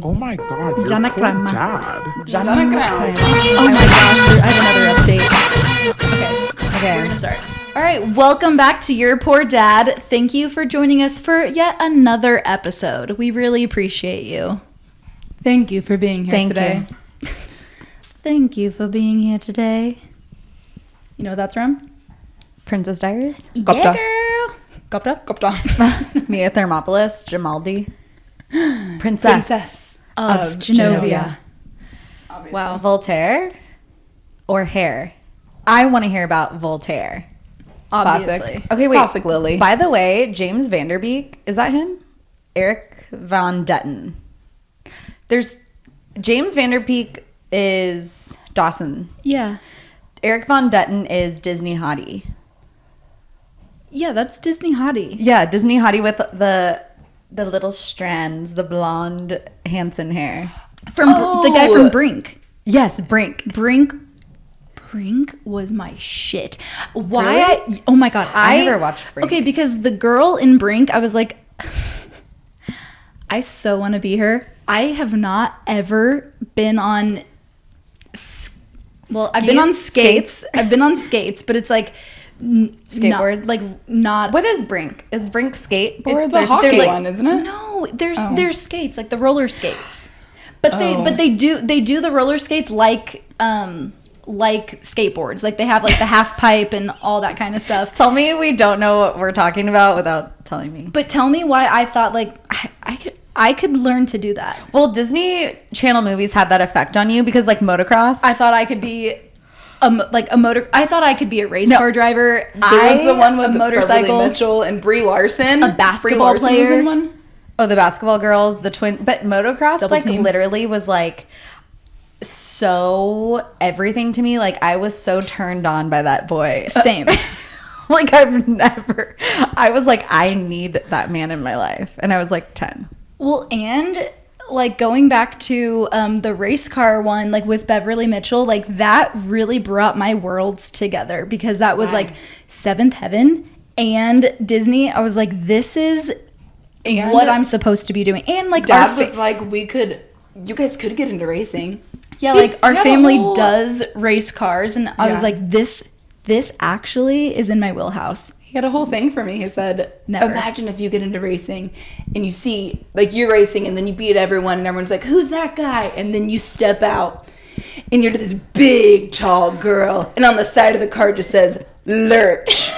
Oh my God, your Jana poor Crema. dad. Jana Crema. Oh my gosh, I have another update. Okay, we're gonna start. All right, welcome back to Your Poor Dad. Thank you for joining us for yet another episode. We really appreciate you. Thank you for being here today. Thank you for being here today. You know what that's from? Princess Diaries? Yeah, Gopta. girl. Gopta? Gopta. Mia Thermopolis, Jamaldi. Princess of Genovia. Obviously. Wow. Voltaire or Hair? I want to hear about Voltaire. Obviously. Classic. Okay, wait. Classic Lily. By the way, James Vanderbeek, is that him? Eric Von Detten. There's James Vanderbeek is Dawson. Yeah. Eric Von Detten is Disney Hottie. Yeah, that's Disney Hottie. Yeah, Disney Hottie with the little strands, the blonde Hanson hair. From the guy from Brink. Yes, Brink. Brink was my shit. Why? Really? Oh my God. I never watched Brink. Okay, because the girl in Brink, I was like, I so want to be her. I have not ever been on. Well, I've been on skates. I've been on skates, but it's like Skateboards? Not. What is Brink? Is Brink skateboards? It's the or hockey they're one, isn't it? No, there's skates, like the roller skates. But they do the roller skates like skateboards. Like they have like the half pipe and all that kind of stuff. Tell me we don't know what we're talking about without telling me. But tell me why I thought like I could learn to do that. Well, Disney Channel movies had that effect on you because like motocross. I thought I could be I thought I could be a race car driver. There was the one with a motorcycle, Beverly Mitchell and Brie Larson. a basketball Brie Larson was player. in one. Oh, the basketball girls, the twin. But motocross Double like team. literally was like so everything to me. Like I was so turned on by that boy. Same. Like I was like, I need that man in my life. And I was like 10. Well, and like going back to the race car one, like with Beverly Mitchell, like that really brought my worlds together because that was like Seventh Heaven and Disney. I was like, this is And what I'm supposed to be doing. And like Dad was like, you guys could get into racing. yeah, He- like our he had a family whole- does race cars, and I was Yeah. like, this actually is in my wheelhouse. He had a whole thing for me. He said, Never. imagine if you get into racing and you see, like, you're racing and then you beat everyone and everyone's like, who's that guy? And then you step out and you're this big, tall girl. And on the side of the car just says, Lurch.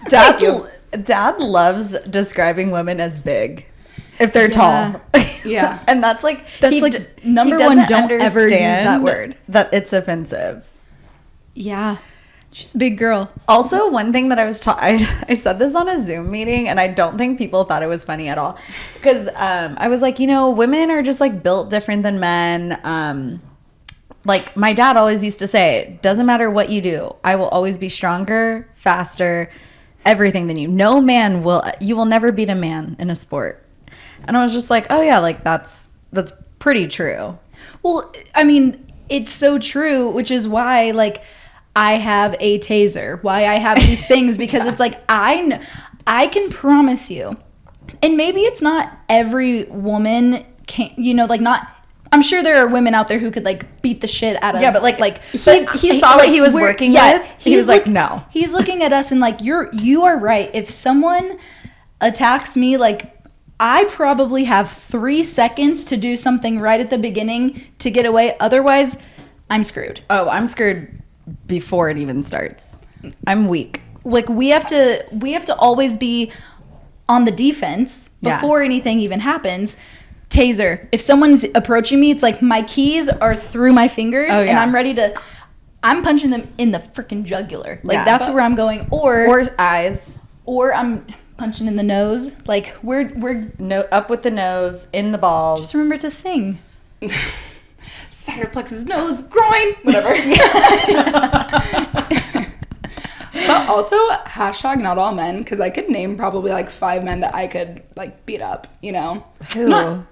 Dad loves describing women as big if they're tall. Yeah. And that's like That's like number one, don't ever use that word. That it's offensive. Yeah. She's a big girl. Also, one thing that I was taught, I said this on a Zoom meeting, and I don't think people thought it was funny at all. Because I was like, women are just like built different than men. Like my dad always used to say, doesn't matter what you do, I will always be stronger, faster, everything than you. No man you will never beat a man in a sport. And I was just like, oh yeah, like that's pretty true. Well, I mean, it's so true, which is why, like, I have a taser, why I have these things, because it's like, I can promise you, and maybe it's not every woman can, like not, I'm sure there are women out there who could like beat the shit out of. Yeah, but like he saw what he was working with. He was like, no. He's looking at us and like, you are right. If someone attacks me, like, I probably have 3 seconds to do something right at the beginning to get away. Otherwise, I'm screwed. Oh, I'm screwed before it even starts. I'm weak. Like we have to always be on the defense before anything even happens. Taser. If someone's approaching me, it's like my keys are through my fingers and I'm ready to. I'm punching them in the freaking jugular. Like that's where I'm going. Or eyes. Or I'm punching in the nose. Like we're up with the nose, in the balls. Just remember to sing. Saturn plexus, nose, groin, whatever. But also, hashtag not all men, because I could name probably like 5 men that I could like beat up, Who?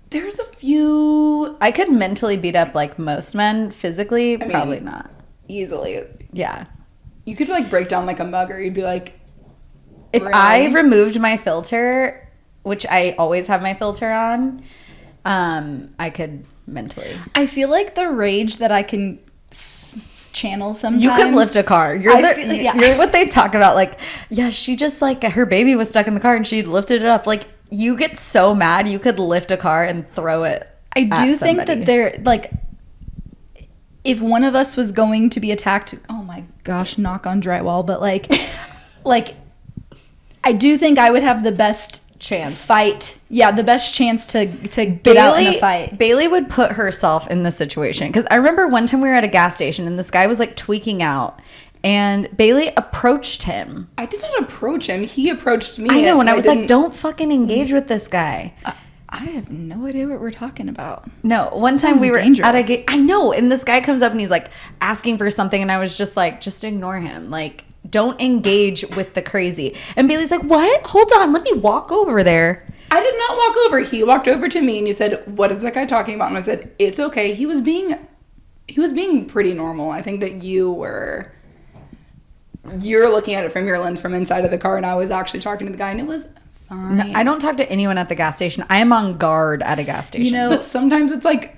There's a few. I could mentally beat up like most men. Physically, I mean, probably not. Easily. Yeah. You could like break down like a mug, or you'd be like, If Really? I removed my filter, which I always have my filter on, I could mentally. I feel like the rage that I can channel sometimes. You could lift a car. You're what they talk about. Like, yeah, she just like her baby was stuck in the car and she lifted it up. Like, you get so mad, you could lift a car and throw it. I do think that they're like, if one of us was going to be attacked, oh my gosh, knock on drywall, but like, like, I do think I would have the best chance fight. Yeah, the best chance to get out in a fight. Bailey would put herself in the situation. Because I remember one time we were at a gas station and this guy was like tweaking out. And Bailey approached him. I did not approach him. He approached me. I know, and I was like, don't fucking engage with this guy. I have no idea what we're talking about. No, one time we were at a gate. I know, and this guy comes up and he's like asking for something, and I was just like, just ignore him. Like, don't engage with the crazy. And Bailey's like, what? Hold on, let me walk over there. I did not walk over. He walked over to me and you said, what is that guy talking about? And I said, it's okay. He was being pretty normal. I think that you're looking at it from your lens from inside of the car, and I was actually talking to the guy, and it was fine. No, I don't talk to anyone at the gas station. I am on guard at a gas station. You know, but sometimes it's like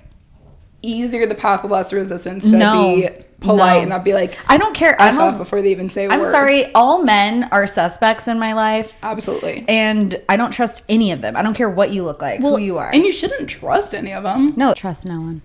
easier the path of less resistance to be polite and not be like, I don't care. F off before they even say a word. I'm sorry. All men are suspects in my life. Absolutely. And I don't trust any of them. I don't care what you look like, who you are. And you shouldn't trust any of them. No, trust no one.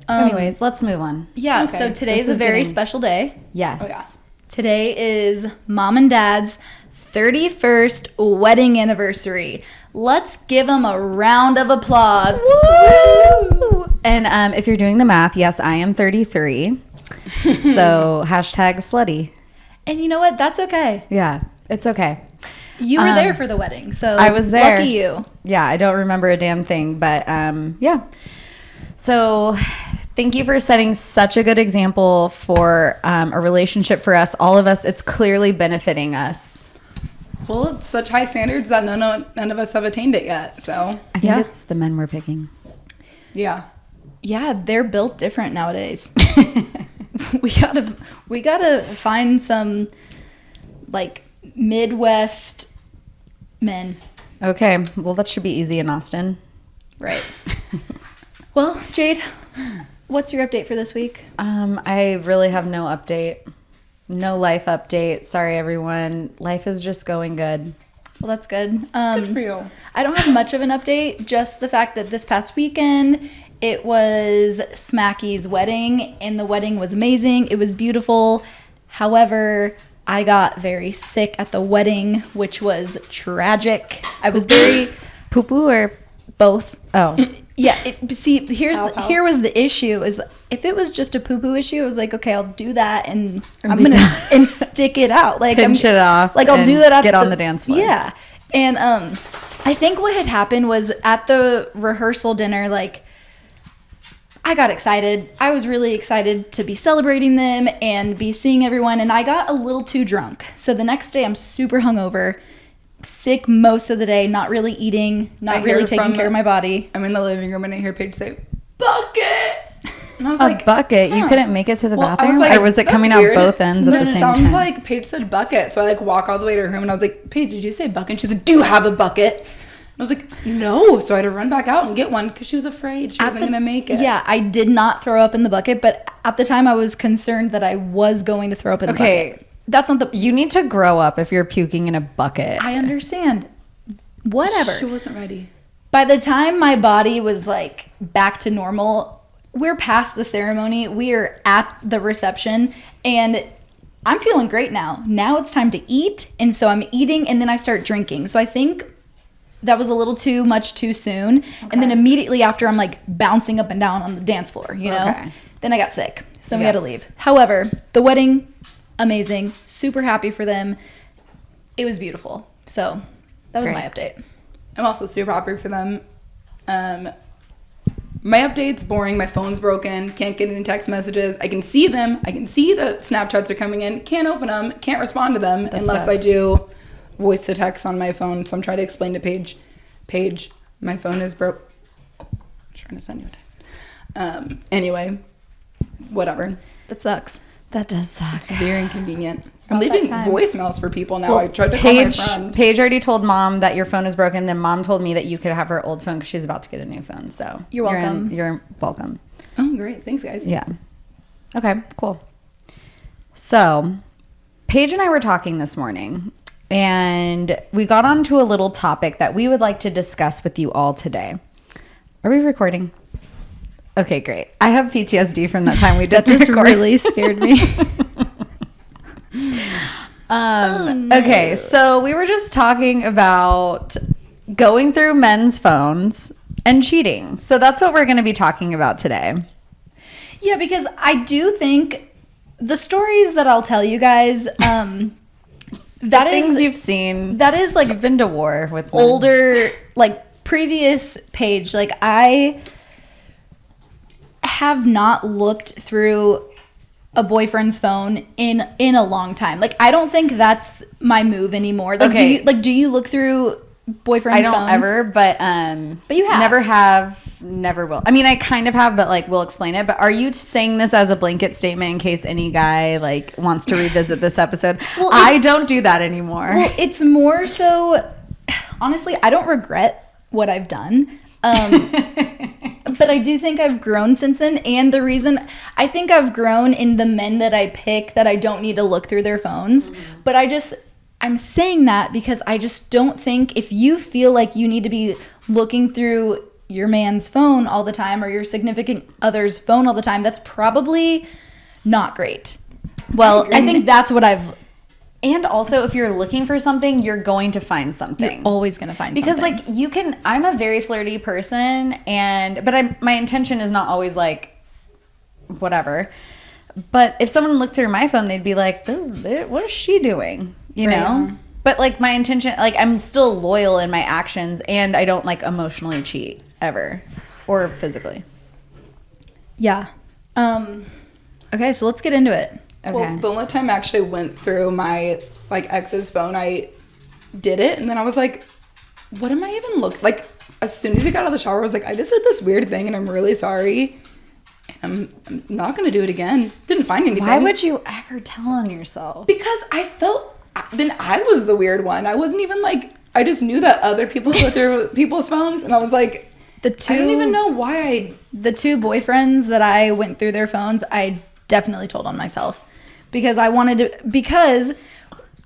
Anyways, let's move on. Yeah, Okay. so today's a very special day. Yes. Oh, yeah. Today is Mom and Dad's 31st wedding anniversary. Let's give them a round of applause. Woo! And if you're doing the math, yes, I am 33. So hashtag slutty. And you know what? That's okay. Yeah, it's okay. You were there for the wedding, so I was there. Lucky you. Yeah, I don't remember a damn thing, but yeah. So thank you for setting such a good example for a relationship for us, all of us. It's clearly benefiting us. Well, it's such high standards that none of us have attained it yet. So I think it's the men we're picking. yeah. Yeah, they're built different nowadays. we gotta find some like Midwest men. Okay, well that should be easy in Austin. Right. Well, Jade, what's your update for this week? I really have no update. No life update. Sorry, everyone. Life is just going good. Well, that's good. Good for you. I don't have much of an update, just the fact that this past weekend, it was Smacky's wedding, and the wedding was amazing. It was beautiful. However, I got very sick at the wedding, which was tragic. I was very... Poo-poo or both. Oh. Yeah, here was the issue is if it was just a poo-poo issue, I was like, okay, I'll do that and I'm going to and stick it out. Like pinch it off. Like I'll do that get on the dance floor. Yeah. And I think what had happened was at the rehearsal dinner, like I got excited. I was really excited to be celebrating them and be seeing everyone, and I got a little too drunk. So the next day I'm super hungover. Sick most of the day, not really eating, not really taking care of my body. I'm in the living room and I hear Paige say, bucket! And I was A bucket? You couldn't make it to the bathroom? I was like, or was it that's coming weird. out both ends at the same time? It sounds like Paige said bucket. So I like walk all the way to her room and I was like, Paige, did you say bucket? And she's like, do you have a bucket? And I was like, no. So I had to run back out and get one because she was afraid she wasn't going to make it. Yeah, I did not throw up in the bucket, but at the time I was concerned that I was going to throw up in the bucket. That's not the... You need to grow up if you're puking in a bucket. I understand. Whatever. She wasn't ready. By the time my body was like back to normal, we're past the ceremony. We are at the reception and I'm feeling great now. Now it's time to eat. And so I'm eating and then I start drinking. So I think that was a little too much too soon. Okay. And then immediately after I'm like bouncing up and down on the dance floor, you know? Okay. Then I got sick. So we had to leave. However, the wedding, amazing. Super happy for them. It was beautiful. So... that was my update. I'm also super happy for them. My update's boring. My phone's broken. Can't get any text messages. I can see them. I can see the Snapchats are coming in. Can't open them. Can't respond to them unless I do voice to text on my phone. So I'm trying to explain to Paige, my phone is broke. I'm trying to send you a text. Anyway, whatever. That sucks. That does suck. It's very inconvenient. I'm about leaving that time. voicemails for people now. Well, I tried to call my friend. Paige already told mom that your phone is broken. Then mom told me that you could have her old phone because she's about to get a new phone. So You're welcome. You're welcome. Oh, great. Thanks, guys. Yeah. Okay, cool. So Paige and I were talking this morning, and we got onto a little topic that we would like to discuss with you all today. Are we recording? Okay, great. I have PTSD from that time we did That just record. really scared me. no. Okay, so we were just talking about going through men's phones and cheating. So that's what we're going to be talking about today. Yeah, because I do think the stories that I'll tell you guys, that Things is you've seen. that is like You've been to war with men. older, like previous Page. Like I have not looked through a boyfriend's phone in a long time. Like I don't think that's my move anymore. Like Okay. do you look through boyfriend's I don't phones? ever, but you have. never have, never will. I mean, I kind of have, but like we'll explain it. But are you saying this as a blanket statement in case any guy like wants to revisit this episode? Well, I don't do that anymore. Well, it's more so, honestly, I don't regret what I've done. But I do think I've grown since then. And the reason I think I've grown in the men that I pick that I don't need to look through their phones. Mm-hmm. But I'm saying that because I just don't think if you feel like you need to be looking through your man's phone all the time or your significant other's phone all the time, that's probably not great. Well, I think that's what And also, if you're looking for something, you're going to find something. You're always going to find because something. like I'm a very flirty person, but my intention is not always like whatever. But if someone looked through my phone, they'd be like, what is she doing? You know? But like my intention, like I'm still loyal in my actions, and I don't like emotionally cheat ever or physically. Yeah. Okay, so let's get into it. Okay. Well, the only time I actually went through my like ex's phone, I did it, and then I was like, "What am I even looking?" Like as soon as he got out of the shower, I was like, "I just did this weird thing, and I'm really sorry. And I'm not gonna do it again." Didn't find anything. Why would you ever tell on yourself? Because I felt then I was the weird one. I wasn't even like I just knew that other people go through people's phones, and I was like, I don't even know why. The two boyfriends that I went through their phones, I definitely told on myself because because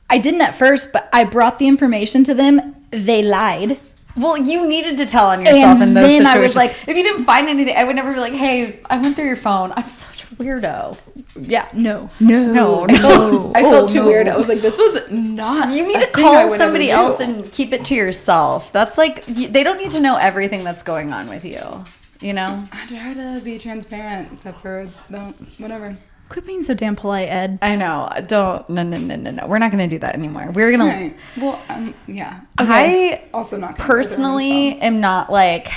I didn't at first, but I brought the information to them. They lied. Well, you needed to tell on yourself And in those then situations. I was like, if you didn't find anything, I would never be like, "Hey, I went through your phone. I'm such a weirdo." Yeah, no. I felt too weird. I was like, this was not. You need a to thing I call would somebody ever do. else and keep it to yourself. That's like they don't need to know everything that's going on with you. You know. I try to be transparent, except for whatever. Quit being so damn polite, Ed. I know. Don't. No. We're not going to do that anymore. We're going Right. Well, yeah. I Also not gonna personally am not like.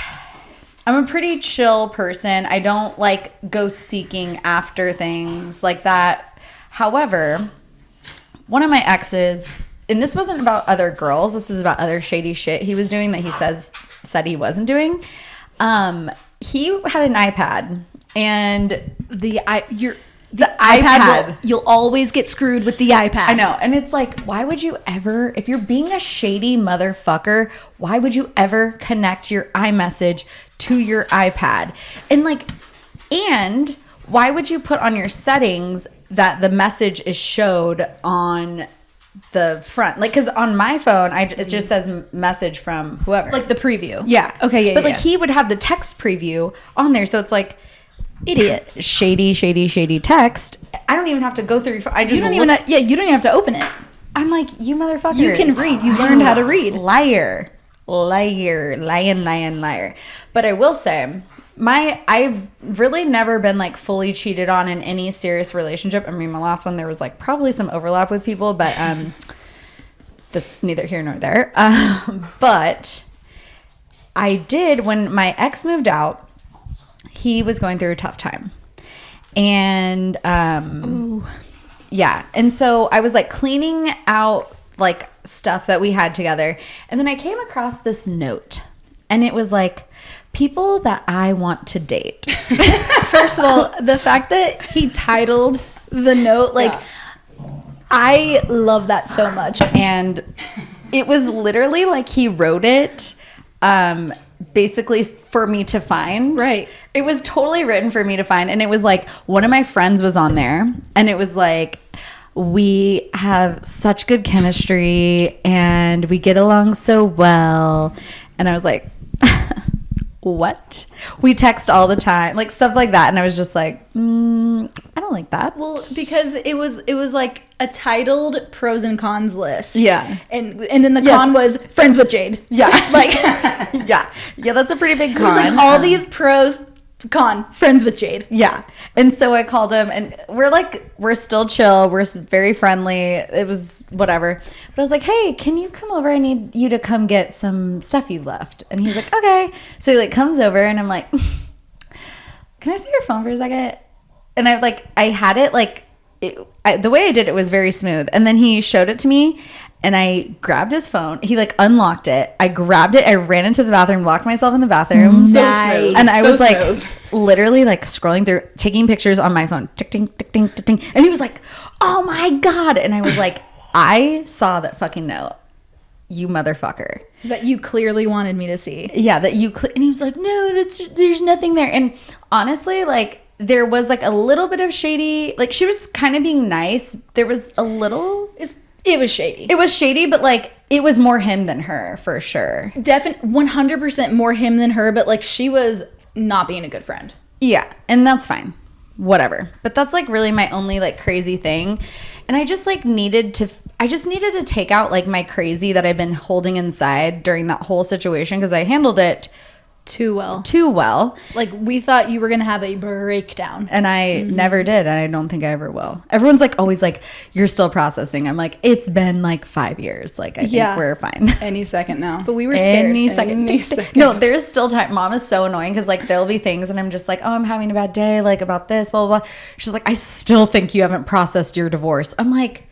I'm a pretty chill person. I don't like go seeking after things like that. However, one of my exes, and this wasn't about other girls, this is about other shady shit he was doing that he said he wasn't doing. He had an iPad, and The iPad. iPad, you'll always get screwed with the iPad. I know. And it's like, why would you ever, if you're being a shady motherfucker, why would you ever connect your iMessage to your iPad? And why would you put on your settings that the message is showed on the front? Like, because on my phone, it just says message from whoever. Like the preview. Yeah. Okay, yeah, But yeah. like he would have the text preview on there. So it's like, Idiot. shady text. I don't even have to go through your phone. I just You don't even have to open it. I'm like, you motherfucker. You can read. You learned how to read. Liar. But I will say, I've really never been like fully cheated on in any serious relationship. I mean, my last one, there was like probably some overlap with people, but that's neither here nor there. But I did, when my ex moved out, he was going through a tough time. And yeah. And so I was like cleaning out like stuff that we had together. And then I came across this note. And it was like, people that I want to date. First of all, the fact that he titled the note. Like, Yeah. I love that so much. And it was literally like he wrote it basically for me to find. Right. It was totally written for me to find. And it was like one of my friends was on there and it was like, we have such good chemistry and we get along so well. And I was like, what? We text all the time, like stuff like that. And I was just like, I don't like that. Well, because it was like a titled pros and cons list. Yeah. And then the con was friends with Jade. Yeah. Like, yeah. Yeah, that's a pretty big it con. was like all these pros, con, friends with Jade. Yeah. And so I called him and we're still chill. We're very friendly. It was whatever. But I was like, hey, can you come over? I need you to come get some stuff you left. And he's like, okay. So he like comes over and I'm like, can I see your phone for a second? And I had it like, the way I did it was very smooth. And then he showed it to me and I grabbed his phone. He like unlocked it. I grabbed it. I ran into the bathroom, locked myself in the bathroom. So Nice. smooth. And I So was like smooth. literally like scrolling through, taking pictures on my phone. Tick, ting, tick, ting, tick, ting. And he was like, oh my God. And I was like, I saw that fucking note, you motherfucker. That you clearly wanted me to see. Yeah, that you, and he was like, no, there's nothing there. And honestly, like, there was like a little bit of shady, like she was kind of being nice. There was a little, It was shady. it was shady, but like it was more him than her for sure. Definitely 100% more him than her, but like she was not being a good friend. Yeah, and that's fine. Whatever. But that's like really my only like crazy thing. And I just like needed to take out like my crazy that I've been holding inside during that whole situation because I handled it Too well. too well. Like, we thought you were going to have a breakdown. And I never did, and I don't think I ever will. Everyone's like always like, you're still processing. I'm like, it's been like 5 years. Like, I think we're fine. Any second now. But we were scared. Any second. Any second. No, there's still time. Mom is so annoying because like there'll be things and I'm just like, oh, I'm having a bad day, like about this, blah, blah, blah. She's like, I still think you haven't processed your divorce. I'm like,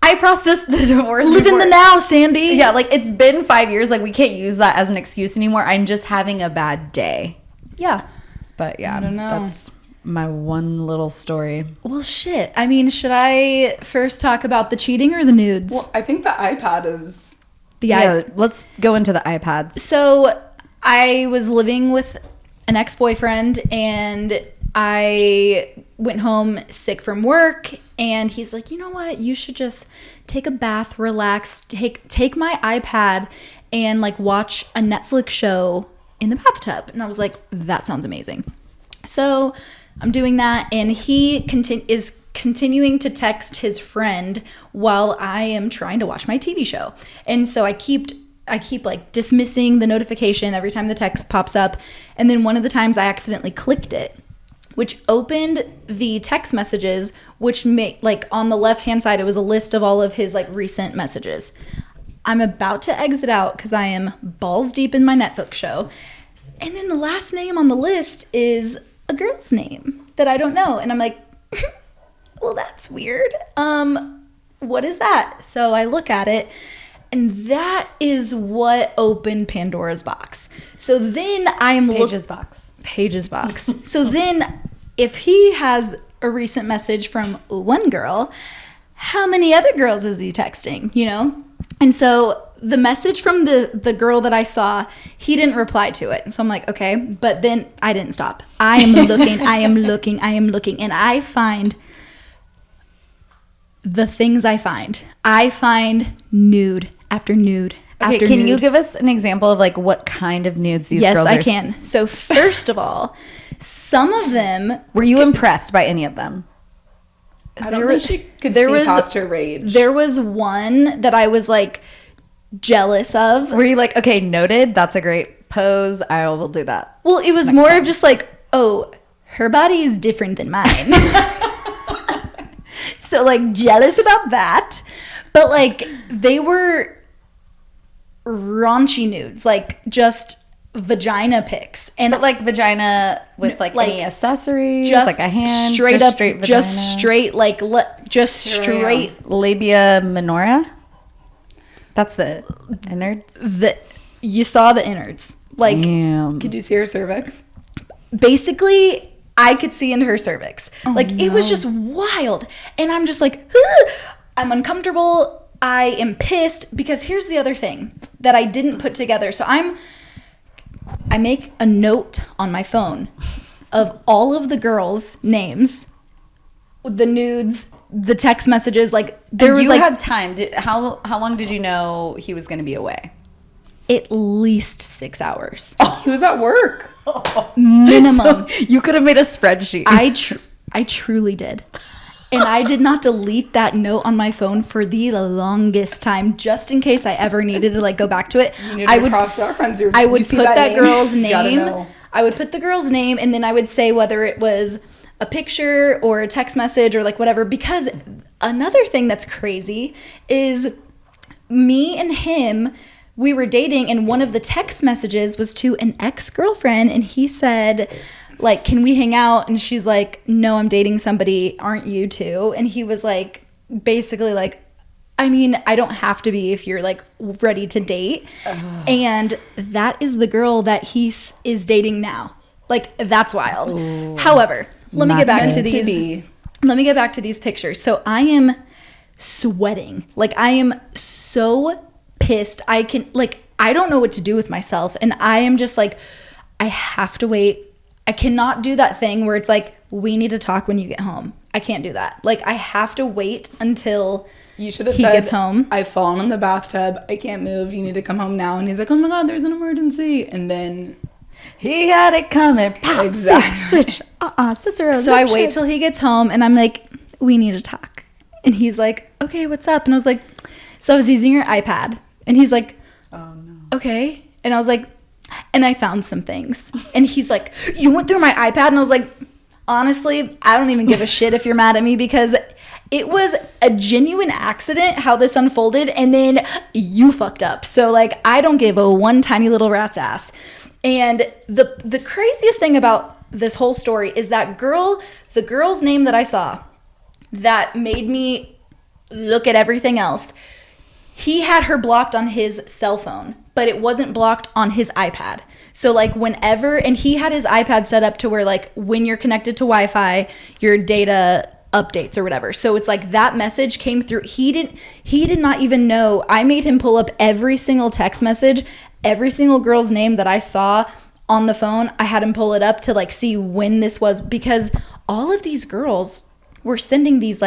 I processed the divorce. Live in before. the now, Sandy. Yeah, like it's been 5 years. Like we can't use that as an excuse anymore. I'm just having a bad day. Yeah. But yeah, I don't know. That's my one little story. Well, shit. I mean, should I first talk about the cheating or the nudes? Well, I think the iPad is. Yeah, let's go into the iPads. So I was living with an ex-boyfriend and I went home sick from work and he's like, you know what? You should just take a bath, relax, take my iPad and like watch a Netflix show in the bathtub. And I was like, that sounds amazing. So I'm doing that and he is continuing to text his friend while I am trying to watch my TV show. And so I keep like dismissing the notification every time the text pops up. And then one of the times I accidentally clicked it, which opened the text messages, which made like on the left hand side, it was a list of all of his like recent messages. I'm about to exit out because I am balls deep in my Netflix show. And then the last name on the list is a girl's name that I don't know. And I'm like, well, that's weird. What is that? So I look at it and that is what opened Pandora's box. So then I'm Pages box. So then if he has a recent message from one girl, how many other girls is he texting, you know? And so the message from the girl that I saw, he didn't reply to it. So I'm like, okay, but then I didn't stop. I am looking, I am looking, I am looking, and I find the things I find nude after nude. Okay, after can nude. you give us an example of like what kind of nudes these girls are? Yes, I can. So first of all, some of them. Were you impressed by any of them? I don't think she could see past her rage. There was one that I was like jealous of. Were you like, okay, noted, that's a great pose, I will do that? Well, it was more of just like, oh, her body is different than mine. So like jealous about that. But like they were raunchy nudes, like just vagina pics, and But like vagina with like any accessories, just like a hand, straight just up, straight vagina. just straight like just straight labia minora. That's the innards. You saw the innards, like Damn. Could you see her cervix? basically I could see into her cervix. It was just wild. And I'm just like, I'm uncomfortable. I am pissed because here's the other thing that I didn't put together. So I make a note on my phone of all of the girls' names, the nudes, the text messages. There was had time. How long did you know he was going to be away? At least 6 hours. He was at work. Minimum. So you could have made a spreadsheet. I truly did. And I did not delete that note on my phone for the longest time, just in case I ever needed to go back to it. I would put that girl's name. I would put the girl's name, and then I would say whether it was a picture or a text message or whatever. Because another thing that's crazy is me and him, we were dating, and one of the text messages was to an ex-girlfriend, and he said, can we hang out? And she's like, no, I'm dating somebody. Aren't you too? And he was basically I mean, I don't have to be if you're ready to date. And that is the girl that he is dating now. That's wild. Ooh, however, let me get back to these pictures. So I am sweating. I am so pissed. I don't know what to do with myself. And I am just I have to wait. I cannot do that thing where it's we need to talk when you get home. I can't do that. I have to wait until he gets home. I've fallen in the bathtub. I can't move. You need to come home now. And he's like, oh my God, there's an emergency. And then he had it coming. Exactly. Switch. Cicero. So I wait till he gets home and I'm like, we need to talk. And he's like, okay, what's up? And I was like, so I was using your iPad. And he's like, oh no. Okay. And I was like, and I found some things. And he's like, you went through my iPad? And I was like, honestly, I don't even give a shit if you're mad at me, because it was a genuine accident how this unfolded, and then you fucked up. So I don't give a one tiny little rat's ass. And the craziest thing about this whole story is that the girl's name that I saw that made me look at everything else, he had her blocked on his cell phone, but it wasn't blocked on his iPad. So whenever, and he had his iPad set up to where when you're connected to Wi-Fi, your data updates or whatever. So it's that message came through. He did not even know. I made him pull up every single text message, every single girl's name that I saw on the phone. I had him pull it up to see when this was, because all of these girls were sending these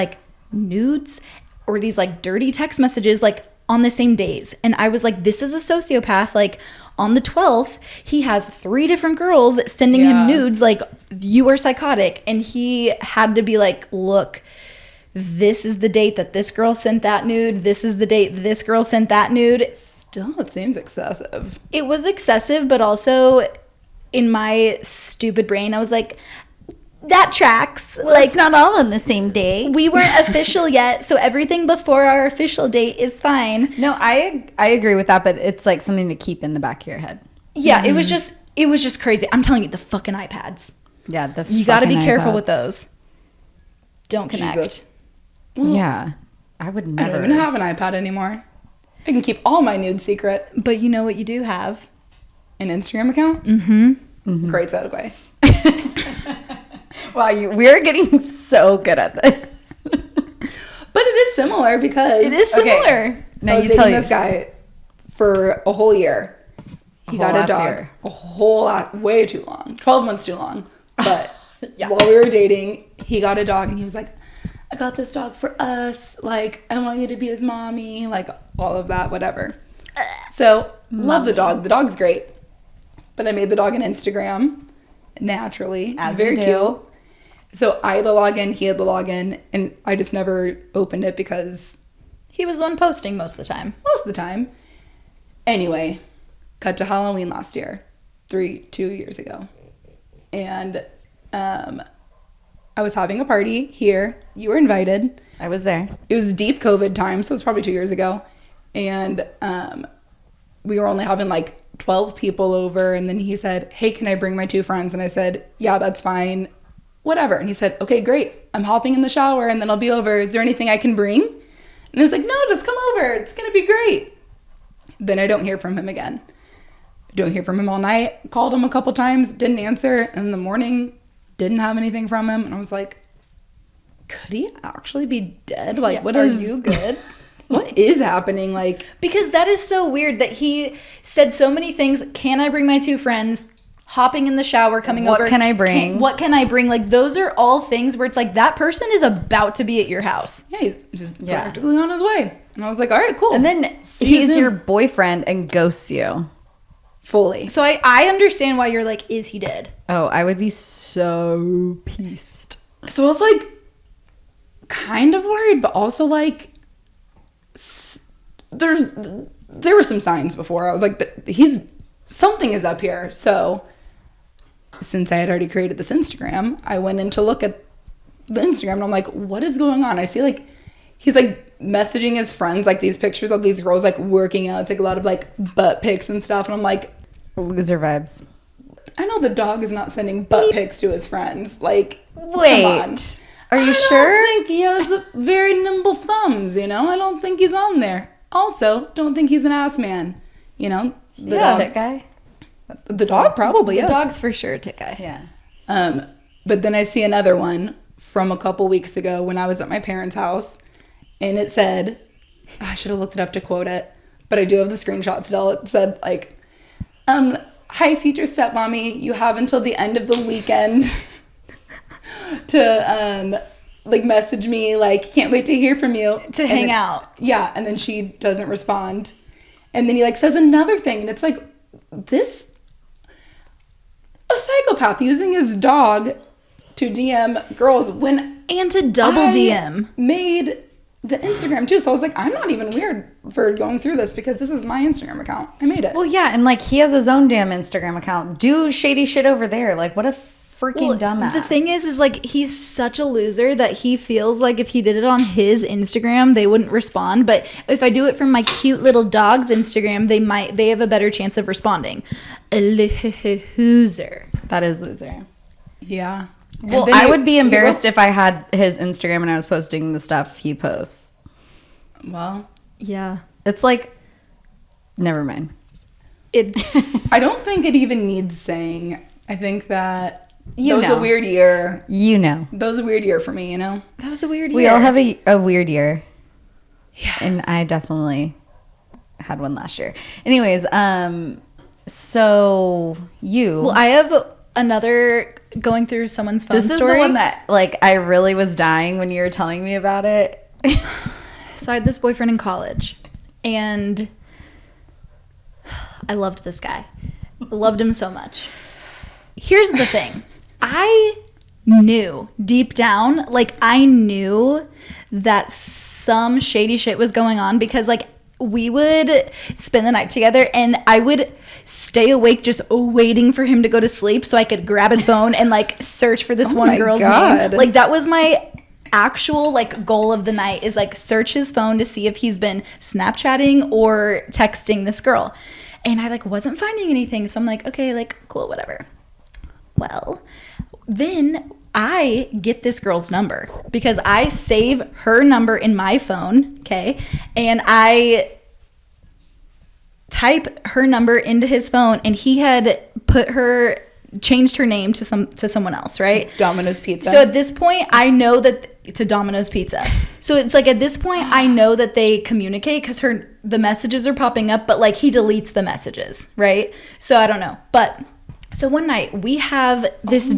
nudes or these dirty text messages on the same days. And I was like, this is a sociopath. On the 12th, he has 3 different girls sending him nudes. You are psychotic. And he had to be look, this is the date that this girl sent that nude. This is the date this girl sent that nude. Still, it seems excessive. It was excessive, but also in my stupid brain, I was like, that tracks. It's not all on the same day. We weren't official yet, so everything before our official date is fine. No, I agree with that, but it's something to keep in the back of your head. Yeah, it was just crazy. I'm telling you, the fucking iPads. Yeah, you got to be careful with those. Don't connect. Jesus. Well, yeah, I would never. I don't even have an iPad anymore. I can keep all my nudes secret. But you know what you do have? An Instagram account? Mm-hmm. Great segue. Wow, we're getting so good at this. But it is similar because... It is similar. Okay, so I was dating this guy for a whole year. He got a dog. Year. A whole lot, way too long. 12 months too long. But while we were dating, he got a dog and he was like, I got this dog for us. I want you to be his mommy. All of that, whatever. So, love the dog. The dog's great. But I made the dog an Instagram, naturally. As very you do. cute. So I had the login, he had the login, and I just never opened it because he was the one posting most of the time. Anyway, cut to Halloween last year, 2 years ago. And I was having a party here. You were invited. I was there. It was deep COVID time, so it was probably 2 years ago. And we were only having 12 people over. And then he said, hey, can I bring my 2 friends? And I said, yeah, that's fine. Whatever. And he said, okay, great. I'm hopping in the shower and then I'll be over. Is there anything I can bring? And I was like, no, just come over. It's going to be great. Then I don't hear from him again. Don't hear from him all night. Called him a couple times, didn't answer. And in the morning, didn't have anything from him. And I was like, could he actually be dead? Like, Yeah, what are is... you good? What is happening? Like, Because that is so weird that he said so many things. Can I bring my 2 friends? Hopping in the shower, coming over. What can I bring? What can I bring? Like, those are all things where it's like, that person is about to be at your house. yeah, he's just practically on his way. And I was like, all right, cool. And then he's your boyfriend and ghosts you. Fully. So I understand why you're like, is he dead? Oh, I would be so pissed. So I was like, kind of worried, but also like, there were some signs before. I was like, something is up here. So since I had already created this Instagram, I went in to look at the Instagram and I'm like, what is going on? I see like he's like messaging his friends like these pictures of these girls like working out. It's like a lot of like butt pics and stuff. And I'm like, loser vibes. I know the dog is not sending butt pics to his friends. Like, wait, come on. are you I sure? don't think he has very nimble thumbs, you know? I don't think he's on there. Also, don't think he's an ass man, you know? The Yeah. dog, Tit guy? the dog probably, yes. The dog's for sure a tick guy. Yeah. But then I see another one from a couple weeks ago when I was at my parents' house, and it said, I should have looked it up to quote it, but I do have the screenshot still. It said like, hi future stepmommy, you have until the end of the weekend to like message me, like can't wait to hear from you. To hang out. Yeah, and then she doesn't respond. And then he like says another thing, and it's like, a psychopath using his dog to DM girls when And to double DM. made the Instagram too. So I was like, I'm not even weird for going through this because this is my Instagram account. I made it. Well, yeah, and like he has his own damn Instagram account. Do shady shit over there. Like, what a freaking dumbass. The thing is like he's such a loser that he feels like if he did it on his Instagram, they wouldn't respond. But if I do it from my cute little dog's Instagram, they have a better chance of responding. A loser. That is loser. Yeah. Well, I would be embarrassed if I had his Instagram and I was posting the stuff he posts. Well, Yeah. It's like, never mind. It's I don't think it even needs saying. I think that You that was know. a weird year. You know. That was a weird year for me, you know? that was a weird year. We all have a weird year. Yeah. And I definitely had one last year. Anyways, so you. Well, I have another going through someone's phone this is story. the one that, like, I really was dying when you were telling me about it. So I had this boyfriend in college, and I loved this guy. Loved him so much. Here's the thing. I knew deep down, like I knew that some shady shit was going on because like we would spend the night together and I would stay awake just waiting for him to go to sleep so I could grab his phone and like search for this Oh one my girl's God. name. Like that was my actual like goal of the night, is like search his phone to see if he's been Snapchatting or texting this girl. And I like wasn't finding anything. So I'm like, okay, like cool, whatever. Well, then I get this girl's number because I save her number in my phone, okay? And I type her number into his phone, and he had changed her name to someone else, right? Domino's Pizza. So at this point, I know that to Domino's Pizza. So it's like at this point, I know that they communicate because the messages are popping up, but like he deletes the messages, right? So I don't know, but. So one night we have this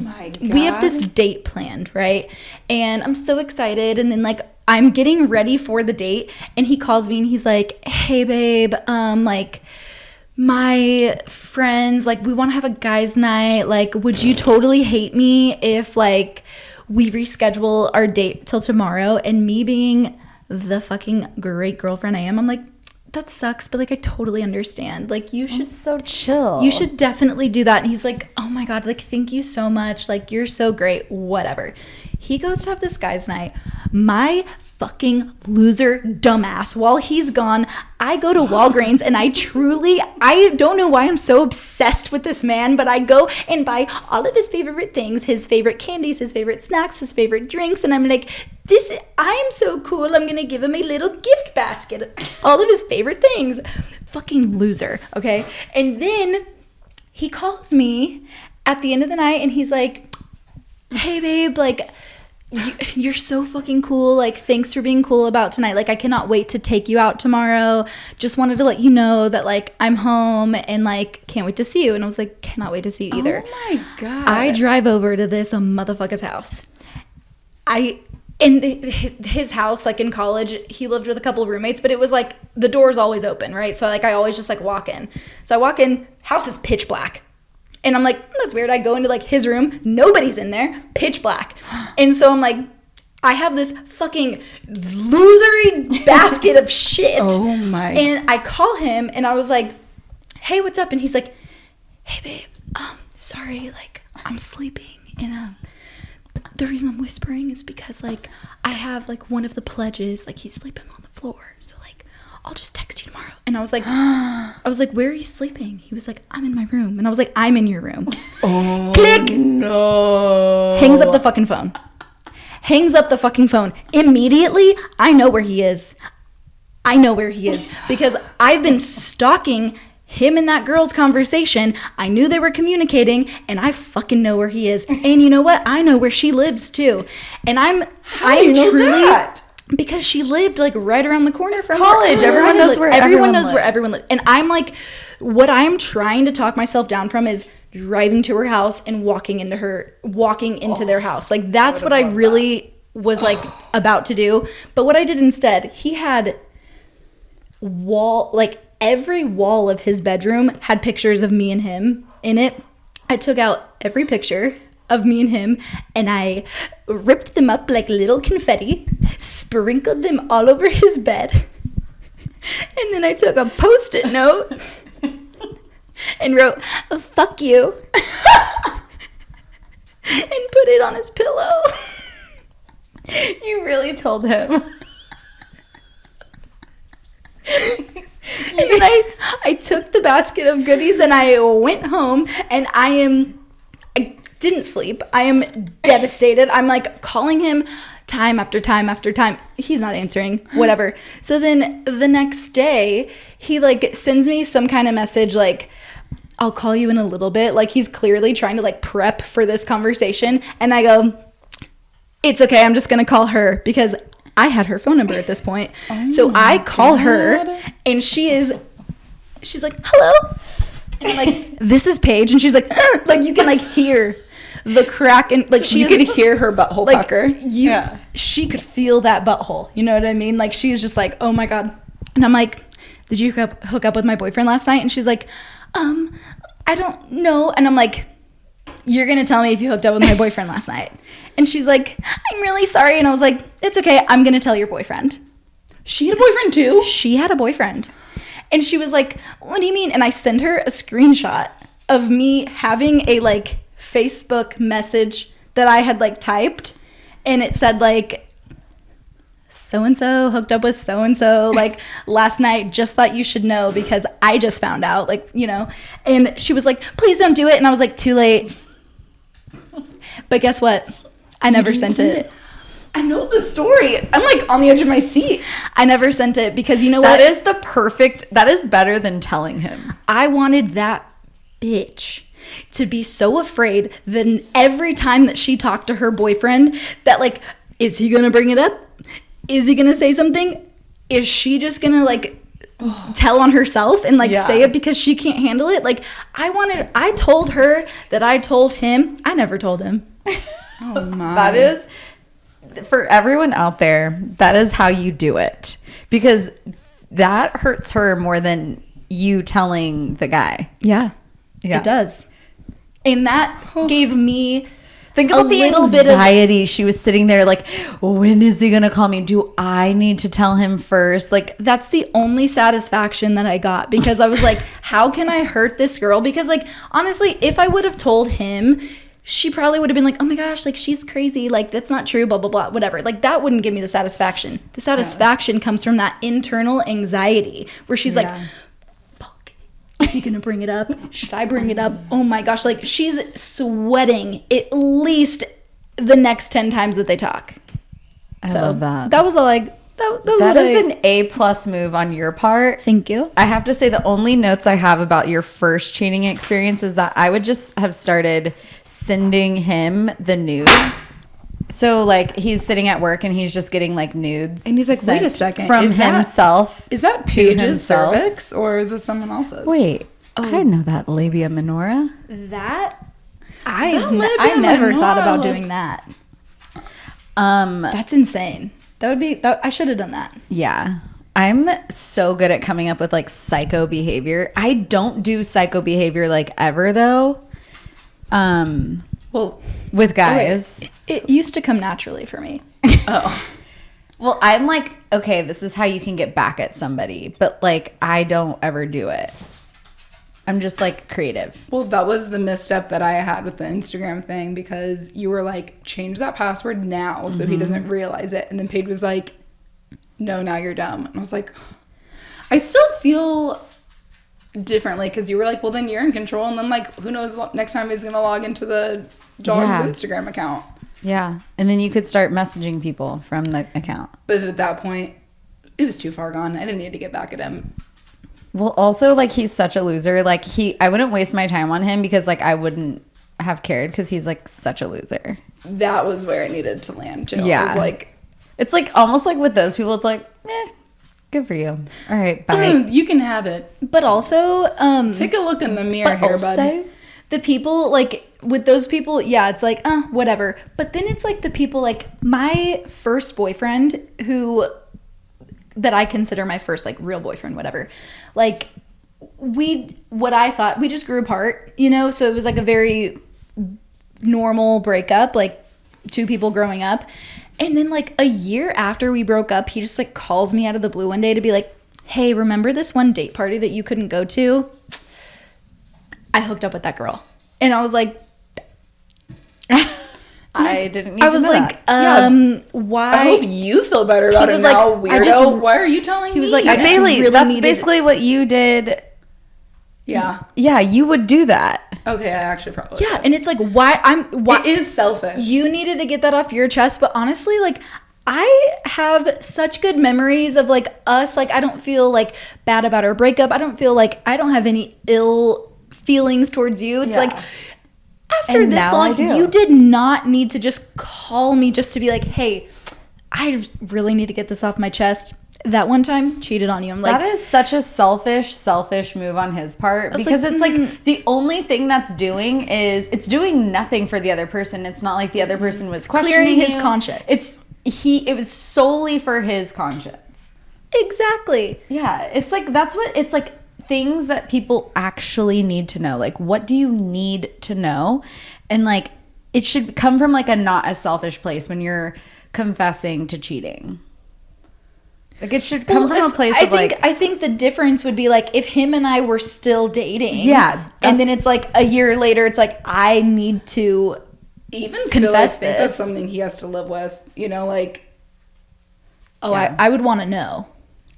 date planned, right? And I'm so excited, and then like I'm getting ready for the date, and he calls me and he's like, "Hey babe, like my friends, like we want to have a guys' night. Like would you totally hate me if like we reschedule our date till tomorrow?" And me being the fucking great girlfriend I am, I'm like, that sucks, but like I totally understand. Like you should so chill. You should definitely do that. And he's like, oh my God, like thank you so much. Like you're so great, whatever. He goes to have this guy's night. My fucking loser dumbass, while he's gone, I go to Walgreens and I don't know why I'm so obsessed with this man, but I go and buy all of his favorite things, his favorite candies, his favorite snacks, his favorite drinks. And I'm like, I'm so cool. I'm going to give him a little gift basket, all of his favorite things. Fucking loser. Okay. And then he calls me at the end of the night and he's like, hey babe, like you're so fucking cool, like thanks for being cool about tonight, like I cannot wait to take you out tomorrow, just wanted to let you know that like I'm home and like can't wait to see you. And I was like, cannot wait to see you either. Oh my God. I drive over to this motherfucker's house. In his house, like in college, he lived with a couple of roommates, but it was like the door's always open, right? So like I always just like walk in. So I walk in, house is pitch black. And I'm like, that's weird. I go into like his room, nobody's in there, pitch black. And so I'm like, I have this fucking losery basket of shit. Oh my. And I call him and I was like, hey, what's up? And he's like, hey babe, sorry, like I'm sleeping. And the reason I'm whispering is because like I have like one of the pledges, like he's sleeping on the floor. So like I'll just text you tomorrow. And I was like, where are you sleeping? He was like, I'm in my room. And I was like, I'm in your room. Oh, click. No. Hangs up the fucking phone. Hangs up the fucking phone. Immediately, I know where he is. Because I've been stalking him and that girl's conversation. I knew they were communicating, and I fucking know where he is. And you know what? I know where she lives too. And I'm truly that? Because she lived like right around the corner from college. Everyone knows where everyone knows where everyone lives. And I'm like, what I'm trying to talk myself down from is driving to her house and walking into their house. Like that's what I really was like about to do. But what I did instead, he had every wall of his bedroom had pictures of me and him in it. I took out every picture of me and him and I ripped them up like little confetti, sprinkled them all over his bed, and then I took a Post-it note and wrote, fuck you, and put it on his pillow. You really told him. And then I took the basket of goodies and I went home, and I didn't sleep. I am devastated. I'm like calling him time after time after time. He's not answering, whatever. So then the next day he like sends me some kind of message like, I'll call you in a little bit. Like he's clearly trying to like prep for this conversation. And I go, it's okay. I'm just going to call her because I had her phone number at this point. So I call her and she's like, hello. And I'm like, this is Paige. And she's like, like you can like hear the crack and like You could hear her butthole like pucker. She could feel that butthole. You know what I mean? Like she was just like, oh my God. And I'm like, did you hook up with my boyfriend last night? And she's like, I don't know. And I'm like, you're gonna tell me if you hooked up with my boyfriend last night. And she's like, I'm really sorry. And I was like, it's okay, I'm gonna tell your boyfriend. She had a boyfriend too? She had a boyfriend. And she was like, what do you mean? And I sent her a screenshot of me having a like Facebook message that I had like typed, and it said like, so-and-so hooked up with so-and-so like last night, just thought you should know because I just found out, like, you know. And she was like, please don't do it. And I was like, too late. But guess what? I never sent it. I know the story. I'm like on the edge of my seat. I never sent it because you know what? That is better than telling him. I wanted that bitch to be so afraid that every time that she talked to her boyfriend that like, is he gonna bring it up? Is he gonna say something? Is she just gonna like tell on herself and like say it because she can't handle it? Like I told her that I told him. I never told him. Oh my. That is, for everyone out there, that is how you do it, because that hurts her more than you telling the guy. Yeah. It does. And that gave me Think about the anxiety. She was sitting there like, when is he gonna call me? Do I need to tell him first? Like, that's the only satisfaction that I got, because I was like, how can I hurt this girl? Because like, honestly, if I would have told him, she probably would have been like, oh my gosh, like she's crazy, like that's not true, blah blah blah, whatever. Like that wouldn't give me the satisfaction. The satisfaction comes from that internal anxiety where she's like, fuck, is he gonna bring it up? Should I bring it up? Oh my gosh, like she's sweating at least the next 10 times that they talk. I love that. That was all that was That what is an A+ move on your part. Thank you. I have to say the only notes I have about your first cheating experience is that I would just have started sending him the nudes. So like he's sitting at work and he's just getting like nudes. And he's like, wait a sent second. From Is that- himself. Is that to Paige's himself. cervix or is this someone else's? Wait, I know that labia minora. That That I never thought about looks- doing that. Um, That's insane. I should have done that. yeah. I'm so good at coming up with like psycho behavior. I don't do psycho behavior like ever though. Well, With guys. It used to come naturally for me. oh. Well, I'm like, okay, this is how you can get back at somebody, but like I don't ever do it. I'm just like creative. Well, that was the misstep that I had with the Instagram thing because you were like, change that password now so he doesn't realize it. And then Paige was like, no, now you're dumb. And I was like, I still feel differently because you were like, well, then you're in control. And then like, who knows next time he's going to log into the dog's Instagram account. Yeah. And then you could start messaging people from the account. But at that point, it was too far gone. I didn't need to get back at him. Well, also like he's such a loser. Like I wouldn't waste my time on him because like I wouldn't have cared because he's like such a loser. That was where it needed to land too. Yeah. It was like, It's like almost like with those people, it's like, good for you. All right, bye. you can have it. But also, Take a look in the mirror here, bud. the people like with those people, yeah, it's like, whatever. But then it's like the people like my first boyfriend that I consider my first like real boyfriend, whatever. Like I thought we just grew apart, you know? So it was like a very normal breakup, like two people growing up. And then like a year after we broke up, he just like calls me out of the blue one day to be like, hey, remember this one date party that you couldn't go to? I hooked up with that girl. And I was like, I didn't need I to was know like, that. why? I hope you feel better about He it was now, like, weirdo. Why are you telling me? He was like, Yeah. I just Bailey, really that's needed- basically what you did. yeah. Yeah, you would do that. Okay, I actually probably Yeah, would. and it's like, why? It is selfish. You needed to get that off your chest, but honestly, like, I have such good memories of like us. Like, I don't feel like bad about our breakup. I don't feel like I don't have any ill feelings towards you. It's Yeah. like after And this now I long, do. you did not need to just call me just to be like, hey, I really need to get this off my chest. That one time cheated on you. I'm like, That is such a selfish move on his part was because like, it's like the only thing that's doing is it's doing nothing for the other person. It's not like the other person was questioning clearing his you. conscience. It was solely for his conscience. exactly. Yeah, it's like that's what it's like things that people actually need to know. Like what do you need to know? And like it should come from like a not as selfish place when you're confessing to cheating. Like it should come from a place of I think the difference would be like if him and I were still dating. Yeah, And then that's- it's like a year later, it's like I need to Even confess still, I think that's this. something he has to live with. You know, like, Yeah. I would want to know.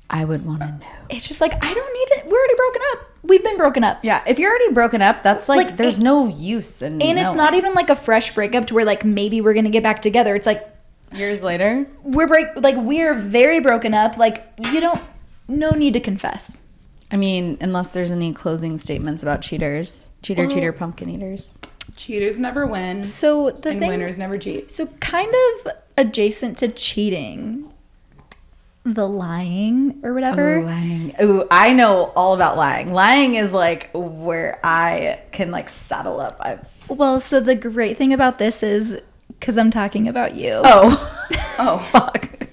I would want to know. It's just like I don't need it. We're already broken up. We've been broken up. Yeah, if you're already broken up, that's like, there's it- no use in And it's not even like a fresh breakup to where like maybe we're gonna get back together. It's like years later. we're very broken up. Like no need to confess. I mean, unless there's any closing statements about cheaters, cheater, pumpkin eaters. cheaters never win, So the and thing, winners never cheat. so kind of adjacent to cheating, the lying or whatever. Lying. Ooh, I know all about lying. Lying is like where I can like saddle up. Well, so the great thing about this is because I'm talking about you. Oh, fuck.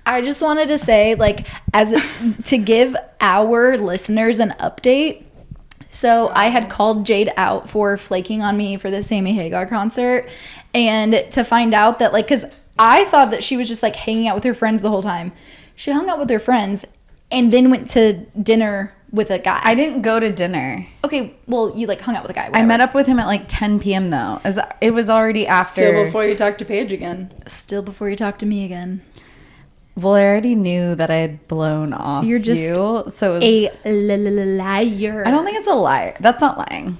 I just wanted to say, like, to give our listeners an update. So I had called Jade out for flaking on me for the Sammy Hagar concert, and to find out that, like, because I thought that she was just like hanging out with her friends the whole time. She hung out with her friends and then went to dinner with a guy. I didn't go to dinner. Okay, well, you like hung out with a guy. I Whatever. met up with him at like 10 p.m. though. As it was already after. still before you talk to Paige again. Still before you talk to me again. Well, I already knew that I had blown off. So you're just you, so it was, a liar. I don't think it's a lie. That's not lying.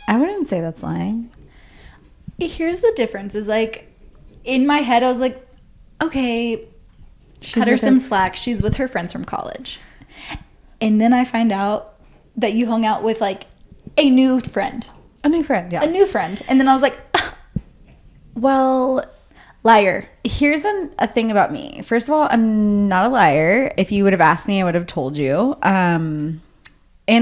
I wouldn't say that's lying. Here's the difference is like, in my head, I was like, okay, cut her some slack. She's with her friends from college. And then I find out that you hung out with like a new friend. A new friend, yeah. A new friend. And then I was like, well, liar. Here's a thing about me. First of all, I'm not a liar. If you would have asked me, I would have told you. And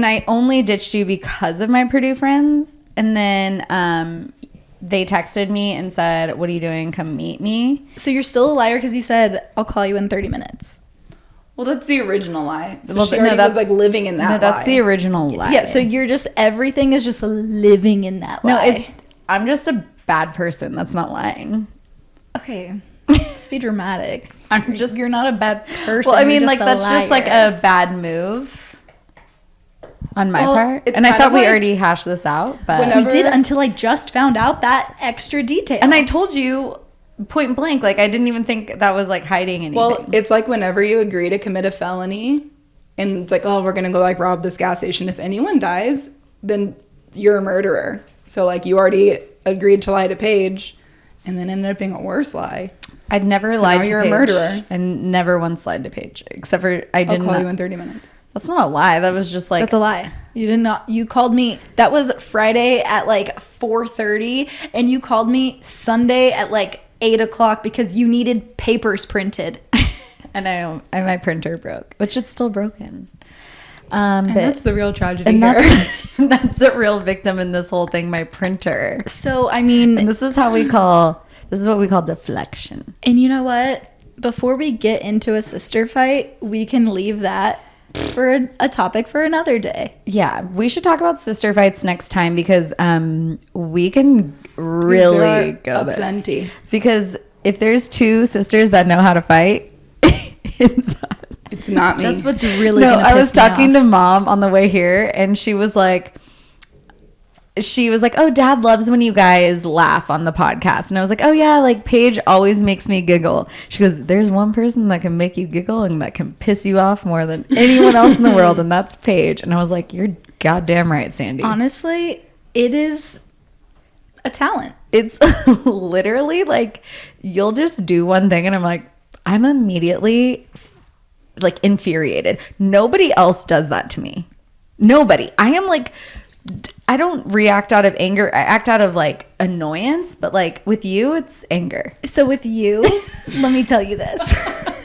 I only ditched you because of my Purdue friends. And then they texted me and said, what are you doing? Come meet me. So you're still a liar because you said, I'll call you in 30 minutes. Well, that's the original lie. So Well, she no, already that's was like living in that lie. No, that's the original lie. Yeah, so you're just, everything is just living in that lie. No, I'm just a bad person. That's not lying. Okay. Let's be dramatic. You're not a bad person. Well, I mean, you're like, that's liar. just like a bad move on my part. it's And I kind thought of we like already hashed this out, but whenever- We did until I just found out that extra detail. and I told you point blank, like I didn't even think that was like hiding anything. Well, it's like whenever you agree to commit a felony and it's like, oh, we're going to go like rob this gas station. If anyone dies, then you're a murderer. So like you already agreed to lie to Paige and then ended up being a worse lie. I'd never So lied now to you're Paige. a murderer. I never once lied to Paige, except for I I'll didn't. call you in 30 minutes. That's not a lie. That was just like That's a lie. You did not. You called me. That was Friday at like 4:30, and you called me Sunday at like 8 o'clock because you needed papers printed. and my printer broke, which it's still broken. And But that's the real tragedy and here. that's the real victim in this whole thing, my printer. So I mean, And this is what we call deflection. and you know what? Before we get into a sister fight, we can leave that for a topic for another day. Yeah, we should talk about sister fights next time because we can really There go are there. plenty. Because if there's two sisters that know how to fight, it's us. It's not me. That's what's really. No, gonna I was piss me talking off. to Mom on the way here, and she was like, oh, Dad loves when you guys laugh on the podcast. And I was like, oh yeah, like Paige always makes me giggle. She goes, there's one person that can make you giggle and that can piss you off more than anyone else in the world, and that's Paige. And I was like, you're goddamn right, Sandy. Honestly, it is a talent. It's literally like you'll just do one thing and I'm like, I'm immediately like infuriated. Nobody else does that to me. Nobody. I am like, I don't react out of anger. I act out of like annoyance, but like with you, it's anger. So with you, let me tell you this.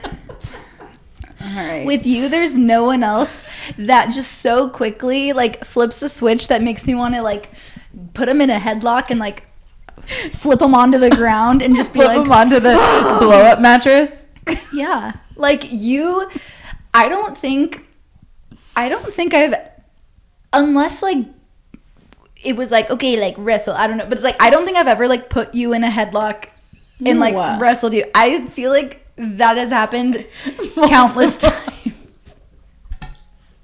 All right. With you, there's no one else that just so quickly like flips a switch that makes me want to like put them in a headlock and like flip them onto the ground and just be Flip like, them onto the blow up mattress. yeah, like you. I don't think I've, unless like it was like, okay, like wrestle. I don't know, but it's like I don't think I've ever like put you in a headlock and like No. wrestled you. I feel like that has happened countless times.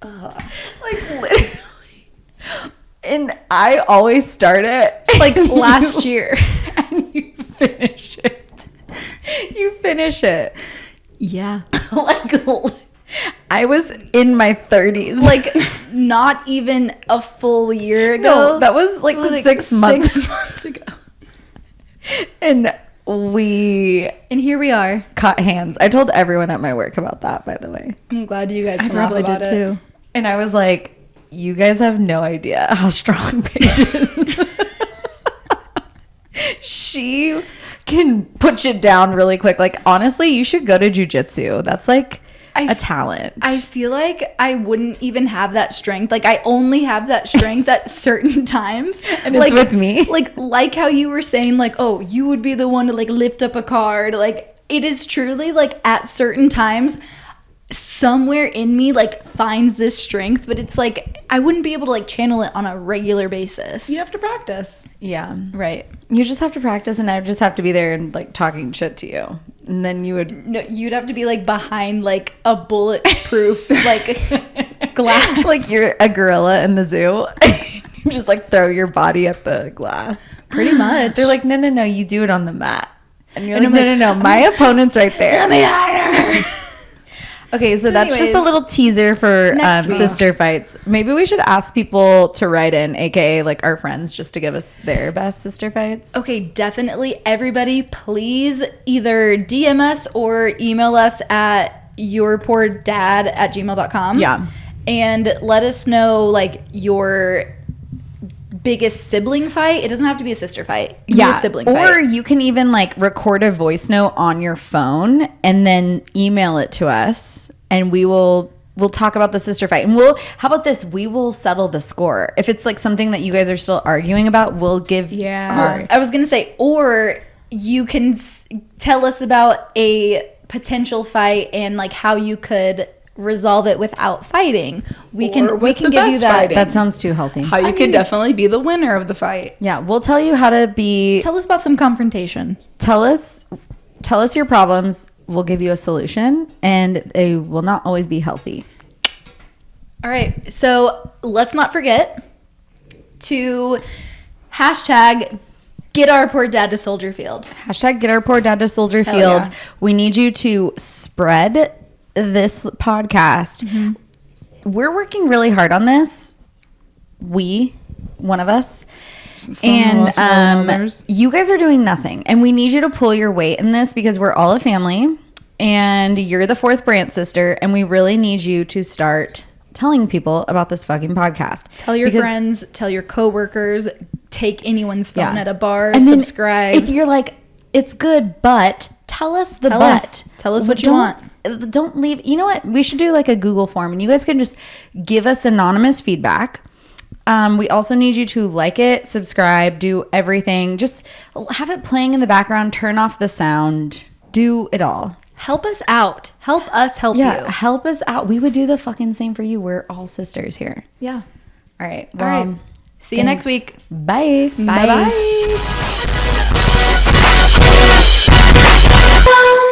Like literally. And I always start it Like last year. and you finish it. You finish it. Yeah. Like I was in my 30s. Like not even a full year ago. no, that was like It was, 6 months. 6 months ago. And we And here we are. caught hands. I told everyone at my work about that, by the way. I'm glad you guys I can laugh probably about did it. too. And I was like, you guys have no idea how strong Paige is. She can put you down really quick. Like, honestly, you should go to jujitsu. That's like a talent. I feel like I wouldn't even have that strength. Like I only have that strength at certain times. And it's with me. Like how you were saying, like, oh, you would be the one to like lift up a card. Like it is truly like at certain times somewhere in me like finds this strength, but it's like I wouldn't be able to like channel it on a regular basis. You have to practice. yeah. Right. You just have to practice, and I would just have to be there and like talking shit to you. And then you would No, you'd have to be like behind like a bulletproof like glass. like you're a gorilla in the zoo. You just like throw your body at the glass. Pretty much. They're like, no, you do it on the mat. And you're And like, I'm like, no, my opponent's right there. Let me at her. Okay, so that's just a anyways, little teaser for next week. sister fights. Maybe we should ask people to write in, aka like our friends, just to give us their best sister fights. Okay, definitely. Everybody, please either DM us or email us at yourpoordad@gmail.com. Yeah. And let us know like your biggest sibling fight. It doesn't have to be a sister fight. It can be a sibling or fight. you can even like record a voice note on your phone and then email it to us, and we'll talk about the sister fight. And how about this? We will settle the score. If it's like something that you guys are still arguing about, we'll give Well, I was going to say, or you can tell us about a potential fight and like how you could resolve it without fighting. We can give you that. fighting. That sounds too healthy. How you could definitely be the winner of the fight. Yeah, we'll tell you how to be. Tell us about some confrontation. Tell us your problems. We'll give you a solution, and they will not always be healthy. All right. So let's not forget to hashtag get our poor dad to Soldier Field. Hashtag get our poor dad to Soldier Hell Field. yeah. We need you to spread this podcast. We're working really hard on this. One of us. And you guys are doing nothing. And we need you to pull your weight in this because we're all a family. And you're the fourth Brant sister. And we really need you to start telling people about this fucking podcast. Tell your friends, tell your coworkers, take anyone's phone at a bar, and subscribe. If you're like, it's good, but tell us the but. Tell us what you want. Don't leave. You know what? We should do like a Google form, and you guys can just give us anonymous feedback. We also need you to like it, subscribe, do everything. Just have it playing in the background. Turn off the sound. Do it all. Help us out. Help us help you. Help us out. We would do the fucking same for you. We're all sisters here. Yeah. All right. All right. See you next week. Bye. Bye. Bye.